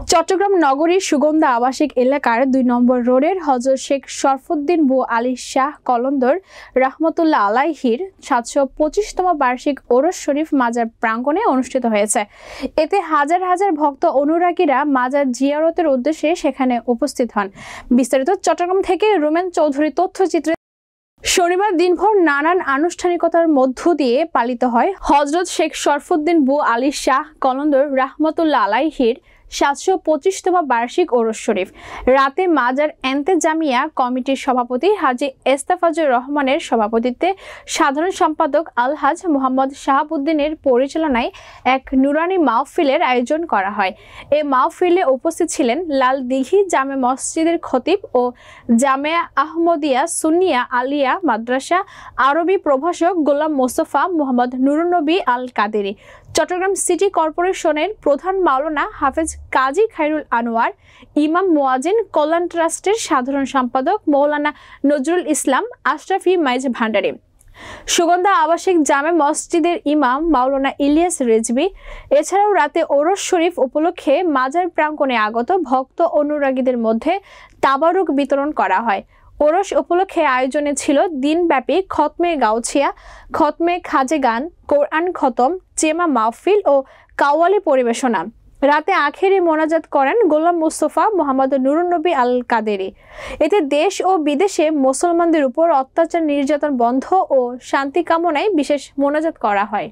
চট্টগ্রাম নগরীর সুগন্ধা আবাসিক এলাকার ২ নম্বর রোডের হযরত শেখ শরফুদ্দীন বু আলী শাহ কলন্দর রাহমাতুল্লাহ আলাইহির ৭২৫তম বার্ষিক ওরস শরীফ মাজার প্রাঙ্গণে অনুষ্ঠিত হয়েছে। এতে হাজার হাজার ভক্ত অনুরাগীরা মাজার জিয়ারতের উদ্দেশ্যে সেখানে উপস্থিত হন। বিস্তারিত চট্টগ্রাম থেকে রুমেন চৌধুরী তথ্যচিত্রে। শনিবার দিনভর নানান আনুষ্ঠানিকতার মধ্য দিয়ে পালিত হয় হযরত শেখ শরফুদ্দীন বু আলী শাহ কলন্দর রাহমাতুল্লাহ আলাইহির ৭২৫তম বার্ষিক ওরস শরীফ। রাতে মাজার এন্তেজামিয়া কমিটির সভাপতি হাজী এস্তেফাজুর রহমানের সভাপতিত্বে সাধারণ সম্পাদক আলহাজ মোহাম্মদ শাহাবুদ্দিনের পরিচালনায় এক নুরানি মাহফিলের আয়োজন করা হয়। এ মাহফিলে উপস্থিত ছিলেন লালদিঘি জামে মসজিদের খতিব ও জামেয়া আহমদিয়া সুন্নিয়া আলিয়া মাদ্রাসা আরবি প্রভাষক গোলাম মোস্তফা মোহাম্মদ নুরুন্নবী আল কাদেরী, চট্টগ্রাম সিটি কর্পোরেশনের প্রধান মাওলানা হাফেজ কাজী খায়রুল আনোয়ার, ইমাম মুয়াজ্জিন কল্যাণ ট্রাস্টের সাধারণ সম্পাদক মৌলানা নজরুল ইসলাম আশরাফি মাইজ ভান্ডারী, সুগন্ধা আবাসিক জামে মসজিদের ইমাম মাওলানা ইলিয়াস রেজভী। এছাড়াও রাতে ওরস শরীফ উপলক্ষে মাজার প্রাঙ্গণে আগত ভক্ত অনুরাগীদের মধ্যে তাবারুক বিতরণ করা হয়। ওরস উপলক্ষে আয়োজনে ছিল দিনব্যাপী খতমে গাউছিয়া, খতমে খাজে গান, কোরআন খতম, চেমা মাহফিল ও কাওয়ালি পরিবেশনা। রাতে আখেরি মোনাজাত করেন গোলাম মোস্তফা মোহাম্মদ নুরুন্নবী আল কাদেরী। এতে দেশ ও বিদেশে মুসলমানদের উপর অত্যাচার নির্যাতন বন্ধ ও শান্তি কামনায় বিশেষ মোনাজাত করা হয়।